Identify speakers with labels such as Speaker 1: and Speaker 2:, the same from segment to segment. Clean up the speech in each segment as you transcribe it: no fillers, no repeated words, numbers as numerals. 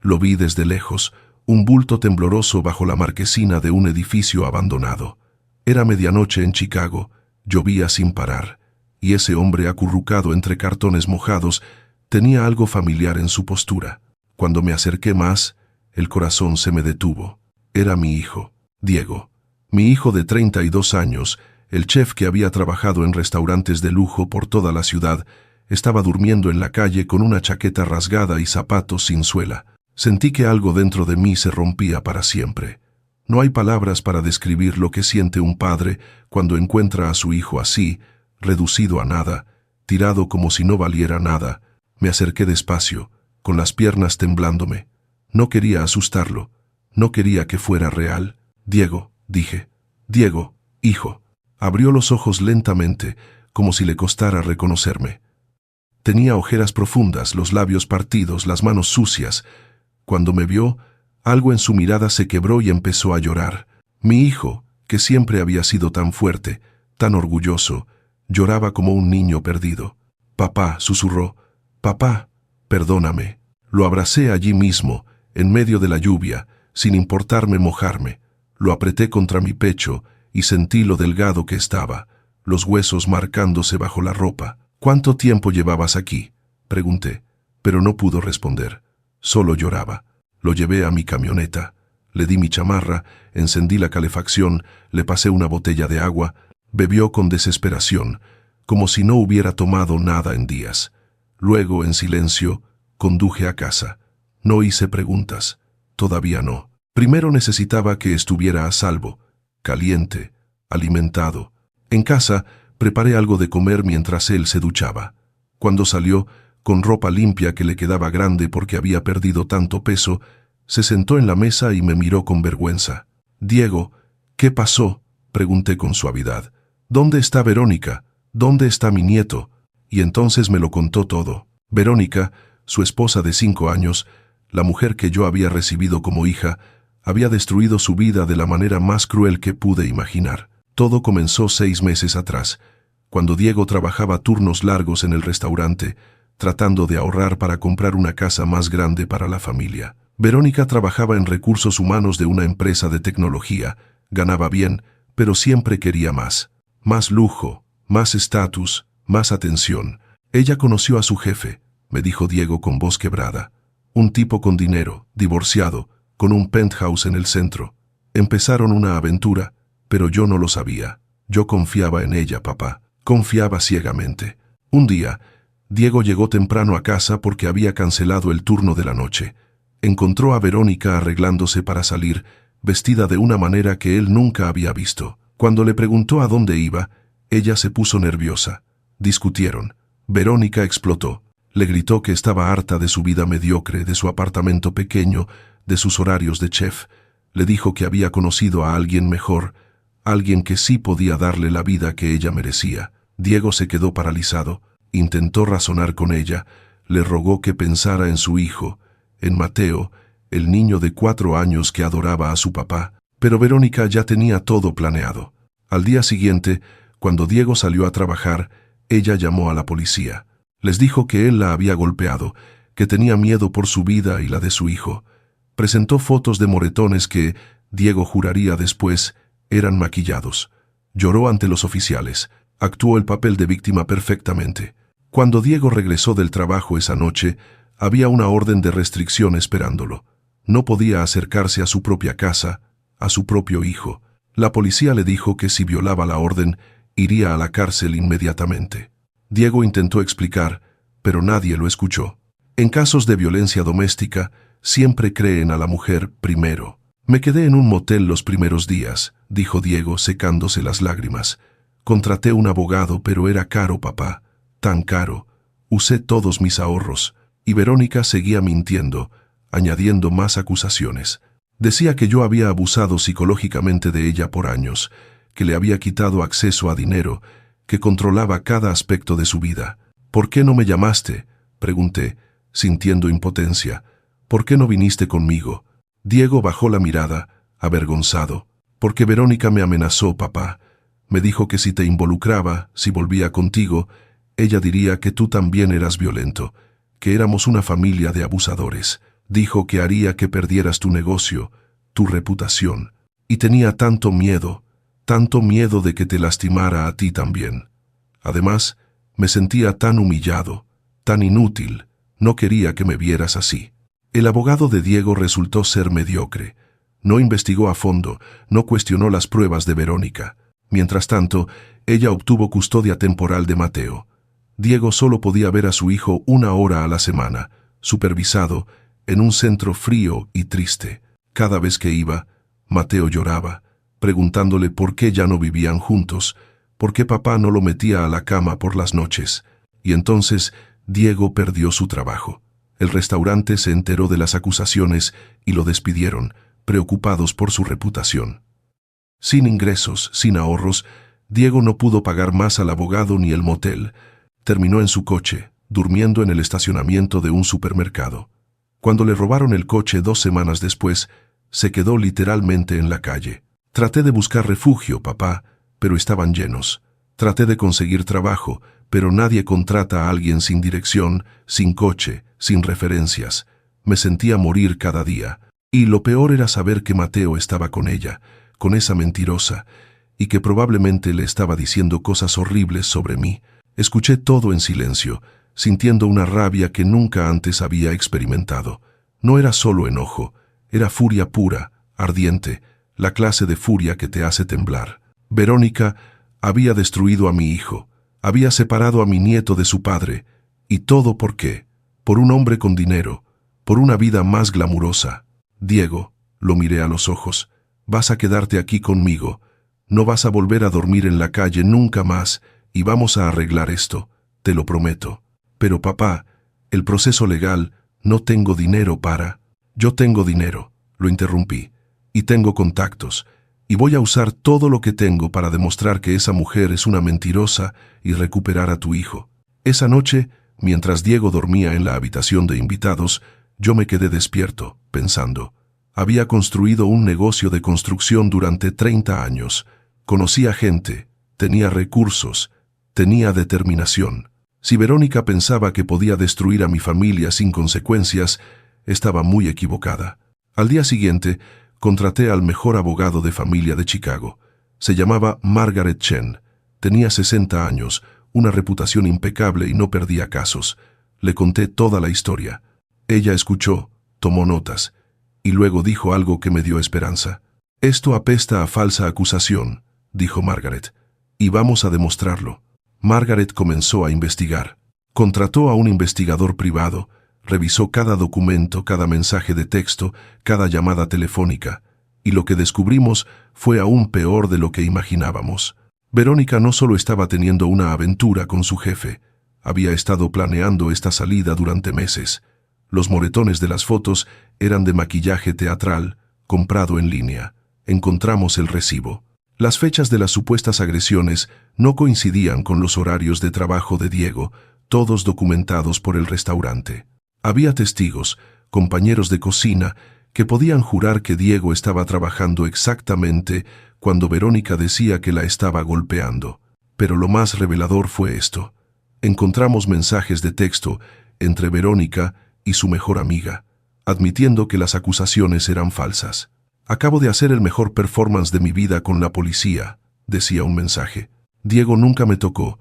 Speaker 1: Lo vi desde lejos, un bulto tembloroso bajo la marquesina de un edificio abandonado. Era medianoche en Chicago, llovía sin parar, y ese hombre acurrucado entre cartones mojados tenía algo familiar en su postura. Cuando me acerqué más, el corazón se me detuvo. Era mi hijo, Diego. Mi hijo de 32 años, el chef que había trabajado en restaurantes de lujo por toda la ciudad, estaba durmiendo en la calle con una chaqueta rasgada y zapatos sin suela. Sentí que algo dentro de mí se rompía para siempre. No hay palabras para describir lo que siente un padre cuando encuentra a su hijo así, reducido a nada, tirado como si no valiera nada. Me acerqué despacio, con las piernas temblándome. No quería asustarlo, no quería que fuera real. Diego, dije. Diego, hijo. Abrió los ojos lentamente, como si le costara reconocerme. Tenía ojeras profundas, los labios partidos, las manos sucias. Cuando me vio, algo en su mirada se quebró y empezó a llorar. Mi hijo, que siempre había sido tan fuerte, tan orgulloso, lloraba como un niño perdido. Papá, susurró. Papá, perdóname. Lo abracé allí mismo, en medio de la lluvia, sin importarme mojarme. Lo apreté contra mi pecho y sentí lo delgado que estaba, los huesos marcándose bajo la ropa. ¿Cuánto tiempo llevabas aquí?, pregunté, pero no pudo responder. Solo lloraba. Lo llevé a mi camioneta, le di mi chamarra, encendí la calefacción, le pasé una botella de agua, bebió con desesperación, como si no hubiera tomado nada en días. Luego, en silencio, conduje a casa. No hice preguntas. Todavía no. Primero necesitaba que estuviera a salvo, caliente, alimentado. En casa, preparé algo de comer mientras él se duchaba. Cuando salió, con ropa limpia que le quedaba grande porque había perdido tanto peso, se sentó en la mesa y me miró con vergüenza. Diego, ¿qué pasó?, pregunté con suavidad. ¿Dónde está Verónica? ¿Dónde está mi nieto? Y entonces me lo contó todo. Verónica, su esposa de 5 años, la mujer que yo había recibido como hija, había destruido su vida de la manera más cruel que pude imaginar. Todo comenzó 6 meses atrás, cuando Diego trabajaba turnos largos en el restaurante, tratando de ahorrar para comprar una casa más grande para la familia. Verónica trabajaba en recursos humanos de una empresa de tecnología, ganaba bien, pero siempre quería más. Más lujo, más estatus, más atención. Ella conoció a su jefe, me dijo Diego con voz quebrada. Un tipo con dinero, divorciado, con un penthouse en el centro. Empezaron una aventura, pero yo no lo sabía. Yo confiaba en ella, papá. Confiaba ciegamente. Un día, Diego llegó temprano a casa porque había cancelado el turno de la noche. Encontró a Verónica arreglándose para salir, vestida de una manera que él nunca había visto. Cuando le preguntó a dónde iba, ella se puso nerviosa. Discutieron. Verónica explotó. Le gritó que estaba harta de su vida mediocre, de su apartamento pequeño, de sus horarios de chef. Le dijo que había conocido a alguien mejor, alguien que sí podía darle la vida que ella merecía. Diego se quedó paralizado. Intentó razonar con ella, le rogó que pensara en su hijo, en Mateo, el niño de 4 años que adoraba a su papá, pero Verónica ya tenía todo planeado. Al día siguiente, cuando Diego salió a trabajar, ella llamó a la policía. Les dijo que él la había golpeado, que tenía miedo por su vida y la de su hijo. Presentó fotos de moretones que, Diego juraría después, eran maquillados. Lloró ante los oficiales. Actuó el papel de víctima perfectamente. Cuando Diego regresó del trabajo esa noche, había una orden de restricción esperándolo. No podía acercarse a su propia casa, a su propio hijo. La policía le dijo que si violaba la orden, iría a la cárcel inmediatamente. Diego intentó explicar, pero nadie lo escuchó. En casos de violencia doméstica, siempre creen a la mujer primero. Me quedé en un motel los primeros días, dijo Diego secándose las lágrimas. Contraté un abogado, pero era caro, papá. Tan caro. Usé todos mis ahorros. Y Verónica seguía mintiendo, añadiendo más acusaciones. Decía que yo había abusado psicológicamente de ella por años, que le había quitado acceso a dinero, que controlaba cada aspecto de su vida. ¿Por qué no me llamaste?, pregunté, sintiendo impotencia. ¿Por qué no viniste conmigo? Diego bajó la mirada, avergonzado. Porque Verónica me amenazó, papá. Me dijo que si te involucraba, si volvía contigo, ella diría que tú también eras violento, que éramos una familia de abusadores. Dijo que haría que perdieras tu negocio, tu reputación. Y tenía tanto miedo de que te lastimara a ti también. Además, me sentía tan humillado, tan inútil, no quería que me vieras así. El abogado de Diego resultó ser mediocre. No investigó a fondo, no cuestionó las pruebas de Verónica. Mientras tanto, ella obtuvo custodia temporal de Mateo. Diego solo podía ver a su hijo 1 hora a la semana, supervisado, en un centro frío y triste. Cada vez que iba, Mateo lloraba, preguntándole por qué ya no vivían juntos, por qué papá no lo metía a la cama por las noches. Y entonces Diego perdió su trabajo. El restaurante se enteró de las acusaciones y lo despidieron, preocupados por su reputación. Sin ingresos, sin ahorros, Diego no pudo pagar más al abogado ni el motel. Terminó en su coche, durmiendo en el estacionamiento de un supermercado. Cuando le robaron el coche 2 semanas después, se quedó literalmente en la calle. Traté de buscar refugio, papá, pero estaban llenos. Traté de conseguir trabajo, pero nadie contrata a alguien sin dirección, sin coche, sin referencias. Me sentía morir cada día. Y lo peor era saber que Mateo estaba con ella, con esa mentirosa, y que probablemente le estaba diciendo cosas horribles sobre mí. Escuché todo en silencio, sintiendo una rabia que nunca antes había experimentado. No era solo enojo, era furia pura, ardiente, la clase de furia que te hace temblar. Verónica había destruido a mi hijo, había separado a mi nieto de su padre, y todo ¿por qué? Por un hombre con dinero, por una vida más glamurosa. Diego, lo miré a los ojos, vas a quedarte aquí conmigo, no vas a volver a dormir en la calle nunca más, y vamos a arreglar esto, te lo prometo. Pero papá, el proceso legal, no tengo dinero para... Yo tengo dinero, lo interrumpí, y tengo contactos, y voy a usar todo lo que tengo para demostrar que esa mujer es una mentirosa y recuperar a tu hijo. Esa noche, mientras Diego dormía en la habitación de invitados, yo me quedé despierto, pensando. Había construido un negocio de construcción durante 30 años. Conocía gente, tenía recursos, tenía determinación. Si Verónica pensaba que podía destruir a mi familia sin consecuencias, estaba muy equivocada. Al día siguiente, contraté al mejor abogado de familia de Chicago. Se llamaba Margaret Chen. Tenía 60 años, una reputación impecable y no perdía casos. Le conté toda la historia. Ella escuchó, tomó notas, y luego dijo algo que me dio esperanza. «Esto apesta a falsa acusación», dijo Margaret, «y vamos a demostrarlo». Margaret comenzó a investigar. Contrató a un investigador privado, revisó cada documento, cada mensaje de texto, cada llamada telefónica, y lo que descubrimos fue aún peor de lo que imaginábamos. Verónica no solo estaba teniendo una aventura con su jefe, había estado planeando esta salida durante meses. Los moretones de las fotos eran de maquillaje teatral, comprado en línea. Encontramos el recibo. Las fechas de las supuestas agresiones no coincidían con los horarios de trabajo de Diego, todos documentados por el restaurante. Había testigos, compañeros de cocina, que podían jurar que Diego estaba trabajando exactamente cuando Verónica decía que la estaba golpeando. Pero lo más revelador fue esto. Encontramos mensajes de texto entre Verónica y su mejor amiga, admitiendo que las acusaciones eran falsas. «Acabo de hacer el mejor performance de mi vida con la policía», decía un mensaje. «Diego nunca me tocó,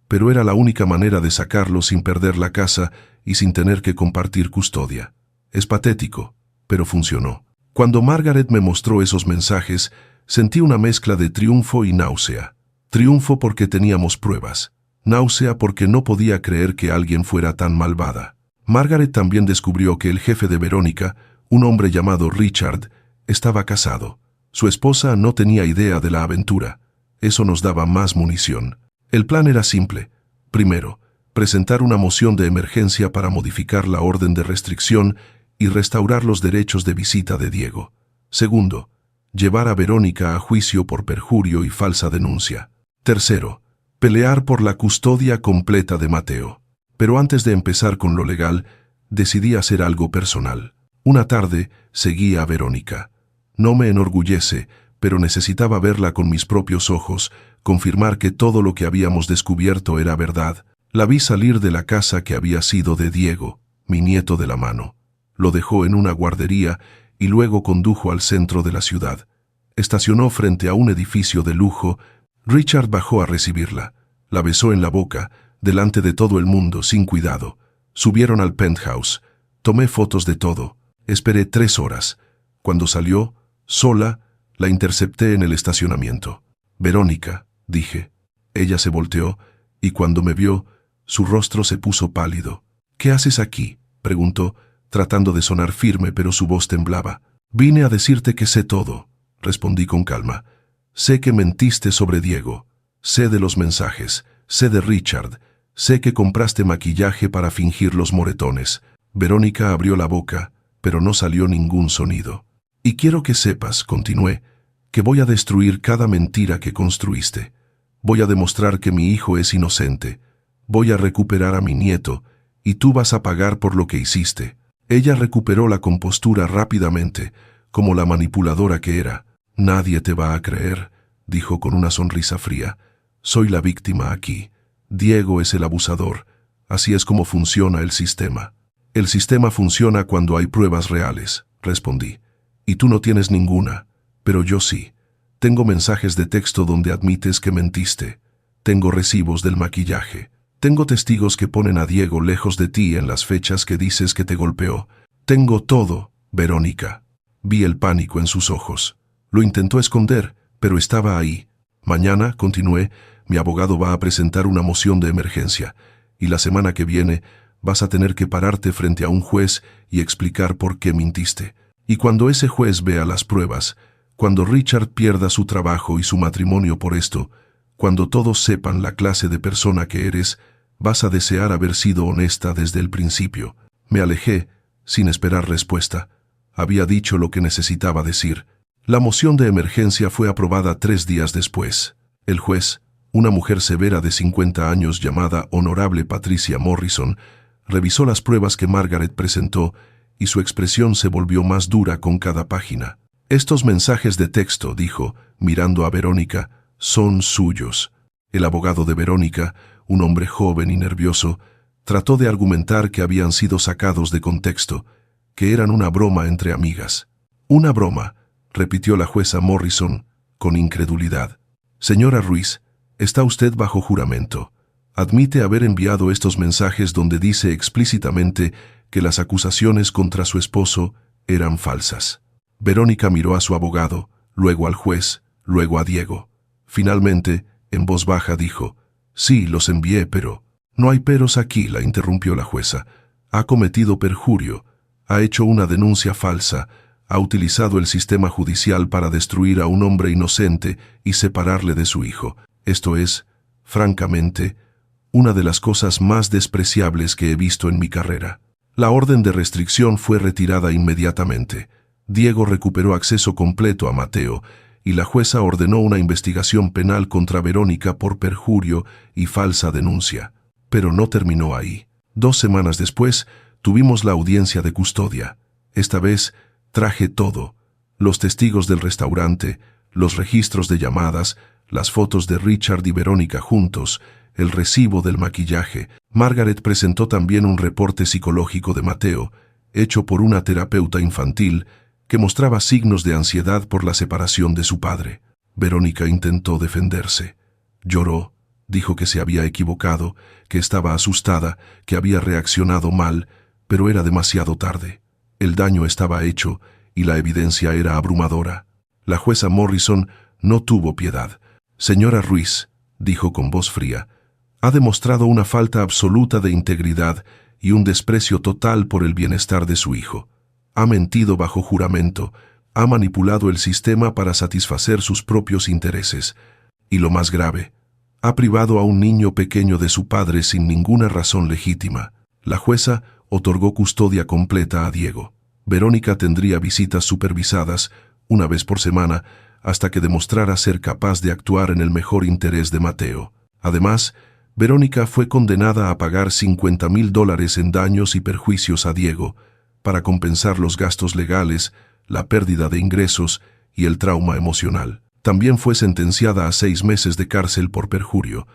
Speaker 1: pero era la única manera de sacarlo sin perder la casa y sin tener que compartir custodia. Es patético, pero funcionó». Cuando Margaret me mostró esos mensajes, sentí una mezcla de triunfo y náusea. Triunfo porque teníamos pruebas. Náusea porque no podía creer que alguien fuera tan malvada. Margaret también descubrió que el jefe de Verónica, un hombre llamado Richard, estaba casado. Su esposa no tenía idea de la aventura. Eso nos daba más munición. El plan era simple. Primero, presentar una moción de emergencia para modificar la orden de restricción y restaurar los derechos de visita de Diego. Segundo, llevar a Verónica a juicio por perjurio y falsa denuncia. Tercero, pelear por la custodia completa de Mateo. Pero antes de empezar con lo legal, decidí hacer algo personal. Una tarde seguí a Verónica. No me enorgullece, pero necesitaba verla con mis propios ojos, confirmar que todo lo que habíamos descubierto era verdad. La vi salir de la casa que había sido de Diego, mi nieto de la mano. lo dejó en una guardería y luego condujo al centro de la ciudad. Estacionó frente a un edificio de lujo. Richard bajó a recibirla. La besó en la boca, delante de todo el mundo, sin cuidado. Subieron al penthouse. Tomé fotos de todo. Esperé 3 horas. Cuando salió, sola, la intercepté en el estacionamiento. «Verónica», dije. Ella se volteó, y cuando me vio, su rostro se puso pálido. «¿Qué haces aquí?», preguntó, tratando de sonar firme, pero su voz temblaba. «Vine a decirte que sé todo», respondí con calma. «Sé que mentiste sobre Diego. Sé de los mensajes. Sé de Richard. Sé que compraste maquillaje para fingir los moretones». Verónica abrió la boca, pero no salió ningún sonido. «Y quiero que sepas», continué, «que voy a destruir cada mentira que construiste. Voy a demostrar que mi hijo es inocente. Voy a recuperar a mi nieto, y tú vas a pagar por lo que hiciste». Ella recuperó la compostura rápidamente, como la manipuladora que era. «Nadie te va a creer», dijo con una sonrisa fría. «Soy la víctima aquí. Diego es el abusador. Así es como funciona el sistema». «El sistema funciona cuando hay pruebas reales», respondí. «Y tú no tienes ninguna, pero yo sí. Tengo mensajes de texto donde admites que mentiste. Tengo recibos del maquillaje. Tengo testigos que ponen a Diego lejos de ti en las fechas que dices que te golpeó. Tengo todo, Verónica». Vi el pánico en sus ojos. Lo intentó esconder, pero estaba ahí. «Mañana», continué, «mi abogado va a presentar una moción de emergencia, y la semana que viene vas a tener que pararte frente a un juez y explicar por qué mintiste. Y cuando ese juez vea las pruebas, cuando Richard pierda su trabajo y su matrimonio por esto, cuando todos sepan la clase de persona que eres, vas a desear haber sido honesta desde el principio». Me alejé, sin esperar respuesta. Había dicho lo que necesitaba decir. La moción de emergencia fue aprobada 3 días después. El juez, una mujer severa de 50 años llamada Honorable Patricia Morrison, revisó las pruebas que Margaret presentó y su expresión se volvió más dura con cada página. «Estos mensajes de texto», dijo, mirando a Verónica, «son suyos». El abogado de Verónica, un hombre joven y nervioso, trató de argumentar que habían sido sacados de contexto, que eran una broma entre amigas. «Una broma», repitió la jueza Morrison, con incredulidad. «Señora Ruiz, está usted bajo juramento. Admite haber enviado estos mensajes donde dice explícitamente que las acusaciones contra su esposo eran falsas». Verónica miró a su abogado, luego al juez, luego a Diego. Finalmente, en voz baja dijo: «Sí, los envié, pero…». «No hay peros aquí», la interrumpió la jueza. «Ha cometido perjurio, ha hecho una denuncia falsa, ha utilizado el sistema judicial para destruir a un hombre inocente y separarle de su hijo. Esto es, francamente, una de las cosas más despreciables que he visto en mi carrera». La orden de restricción fue retirada inmediatamente. Diego recuperó acceso completo a Mateo y la jueza ordenó una investigación penal contra Verónica por perjurio y falsa denuncia. Pero no terminó ahí. 2 semanas después, tuvimos la audiencia de custodia. Esta vez, traje todo: los testigos del restaurante, los registros de llamadas, las fotos de Richard y Verónica juntos, el recibo del maquillaje. Margaret presentó también un reporte psicológico de Mateo, hecho por una terapeuta infantil, que mostraba signos de ansiedad por la separación de su padre. Verónica intentó defenderse. Lloró, dijo que se había equivocado, que estaba asustada, que había reaccionado mal, pero era demasiado tarde. El daño estaba hecho y la evidencia era abrumadora. La jueza Morrison no tuvo piedad. «Señora Ruiz», dijo con voz fría, «ha demostrado una falta absoluta de integridad y un desprecio total por el bienestar de su hijo. Ha mentido bajo juramento, ha manipulado el sistema para satisfacer sus propios intereses. Y lo más grave, ha privado a un niño pequeño de su padre sin ninguna razón legítima». La jueza otorgó custodia completa a Diego. Verónica tendría visitas supervisadas, 1 vez por semana, hasta que demostrara ser capaz de actuar en el mejor interés de Mateo. Además, Verónica fue condenada a pagar $50,000 en daños y perjuicios a Diego, para compensar los gastos legales, la pérdida de ingresos y el trauma emocional. También fue sentenciada a 6 meses de cárcel por perjurio.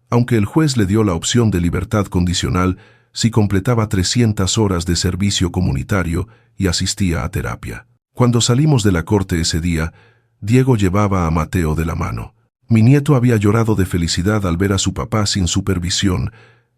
Speaker 1: Aunque el juez le dio la opción de libertad condicional, si completaba 300 horas de servicio comunitario y asistía a terapia. Cuando salimos de la corte ese día, Diego llevaba a Mateo de la mano. Mi nieto había llorado de felicidad al ver a su papá sin supervisión,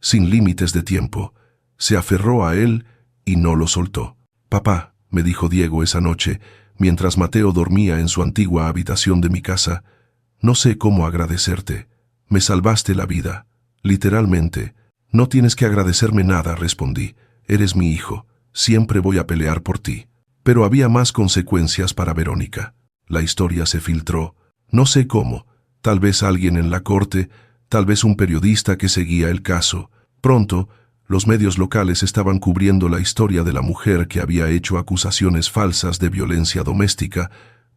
Speaker 1: sin límites de tiempo. Se aferró a él y no lo soltó. «Papá», me dijo Diego esa noche, mientras Mateo dormía en su antigua habitación de mi casa, «no sé cómo agradecerte. Me salvaste la vida. Literalmente». «No tienes que agradecerme nada», respondí. «Eres mi hijo. Siempre voy a pelear por ti». Pero había más consecuencias para Verónica. La historia se filtró. No sé cómo. Tal vez alguien en la corte, tal vez un periodista que seguía el caso. Pronto, los medios locales estaban cubriendo la historia de la mujer que había hecho acusaciones falsas de violencia doméstica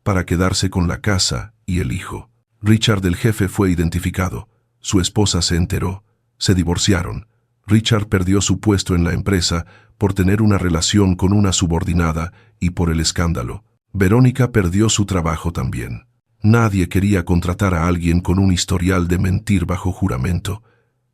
Speaker 1: para quedarse con la casa y el hijo. Richard, el jefe, fue identificado. Su esposa se enteró. Se divorciaron. Richard perdió su puesto en la empresa por tener una relación con una subordinada y por el escándalo. Verónica perdió su trabajo también. Nadie quería contratar a alguien con un historial de mentir bajo juramento.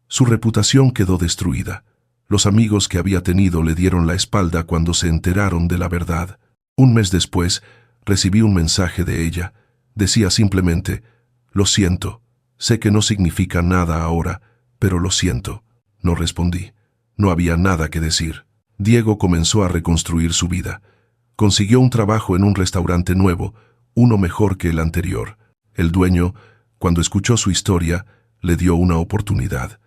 Speaker 1: Su reputación quedó destruida. Los amigos que había tenido le dieron la espalda cuando se enteraron de la verdad. Un mes después, recibí un mensaje de ella. Decía simplemente: «Lo siento. Sé que no significa nada ahora, pero lo siento». No respondí. No había nada que decir. Diego comenzó a reconstruir su vida. Consiguió un trabajo en un restaurante nuevo, uno mejor que el anterior. El dueño, cuando escuchó su historia, le dio una oportunidad.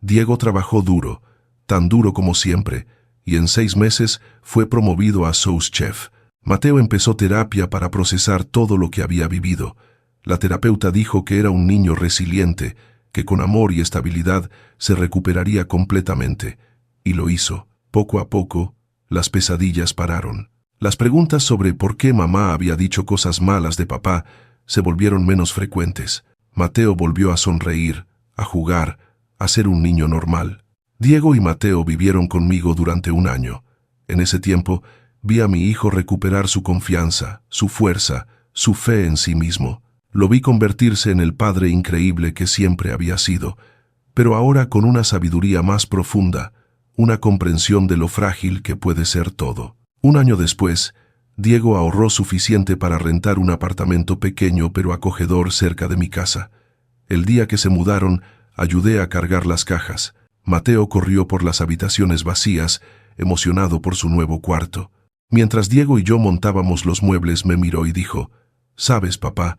Speaker 1: Diego trabajó duro, tan duro como siempre, y en 6 meses fue promovido a sous chef. Mateo empezó terapia para procesar todo lo que había vivido. La terapeuta dijo que era un niño resiliente, que con amor y estabilidad se recuperaría completamente. Y lo hizo. Poco a poco, las pesadillas pararon. Las preguntas sobre por qué mamá había dicho cosas malas de papá se volvieron menos frecuentes. Mateo volvió a sonreír, a jugar, a ser un niño normal. Diego y Mateo vivieron conmigo durante 1 año. En ese tiempo, vi a mi hijo recuperar su confianza, su fuerza, su fe en sí mismo. Lo vi convertirse en el padre increíble que siempre había sido, pero ahora con una sabiduría más profunda, una comprensión de lo frágil que puede ser todo. 1 año después, Diego ahorró suficiente para rentar un apartamento pequeño pero acogedor cerca de mi casa. El día que se mudaron, ayudé a cargar las cajas. Mateo corrió por las habitaciones vacías, emocionado por su nuevo cuarto. Mientras Diego y yo montábamos los muebles, me miró y dijo: «¿Sabes, papá?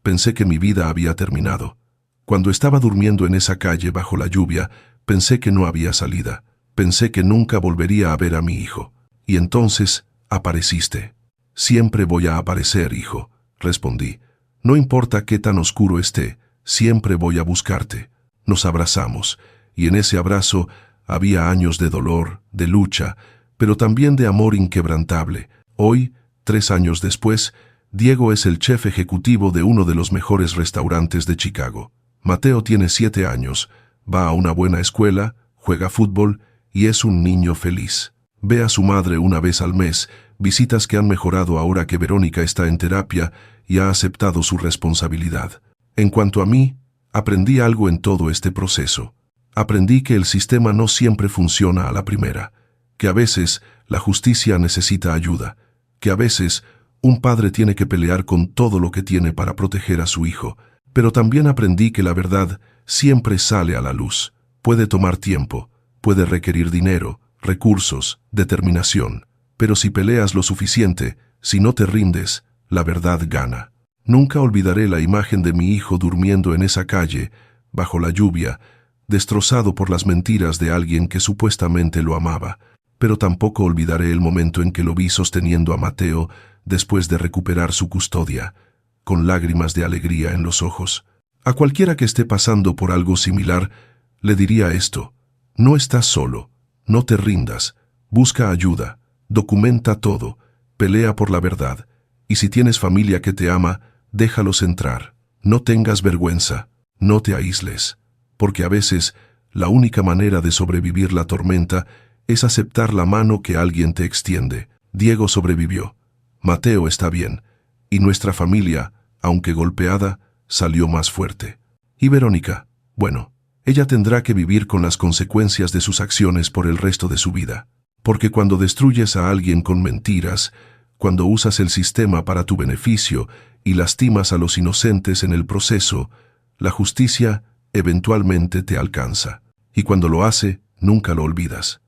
Speaker 1: Pensé que mi vida había terminado. Cuando estaba durmiendo en esa calle bajo la lluvia, pensé que no había salida. Pensé que nunca volvería a ver a mi hijo. Y entonces apareciste». «Siempre voy a aparecer, hijo», respondí. «No importa qué tan oscuro esté, siempre voy a buscarte». Nos abrazamos, y en ese abrazo había años de dolor, de lucha, pero también de amor inquebrantable. Hoy, 3 años después, Diego es el chef ejecutivo de uno de los mejores restaurantes de Chicago. Mateo tiene 7 años, va a una buena escuela, juega fútbol y es un niño feliz. Ve a su madre 1 vez al mes, visitas que han mejorado ahora que Verónica está en terapia y ha aceptado su responsabilidad. En cuanto a mí, aprendí algo en todo este proceso. Aprendí que el sistema no siempre funciona a la primera, que a veces la justicia necesita ayuda, que a veces un padre tiene que pelear con todo lo que tiene para proteger a su hijo, pero también aprendí que la verdad siempre sale a la luz. Puede tomar tiempo, puede requerir dinero, recursos, determinación, pero si peleas lo suficiente, si no te rindes, la verdad gana. Nunca olvidaré la imagen de mi hijo durmiendo en esa calle, bajo la lluvia, destrozado por las mentiras de alguien que supuestamente lo amaba, pero tampoco olvidaré el momento en que lo vi sosteniendo a Mateo después de recuperar su custodia, con lágrimas de alegría en los ojos. A cualquiera que esté pasando por algo similar, le diría esto: no estás solo, no te rindas, busca ayuda, documenta todo, pelea por la verdad, y si tienes familia que te ama, déjalos entrar. No tengas vergüenza, no te aísles, porque a veces la única manera de sobrevivir la tormenta es aceptar la mano que alguien te extiende. Diego sobrevivió, Mateo está bien, y nuestra familia, aunque golpeada, salió más fuerte. Y Verónica, bueno, ella tendrá que vivir con las consecuencias de sus acciones por el resto de su vida. Porque cuando destruyes a alguien con mentiras, cuando usas el sistema para tu beneficio y lastimas a los inocentes en el proceso, la justicia eventualmente te alcanza. Y cuando lo hace, nunca lo olvidas.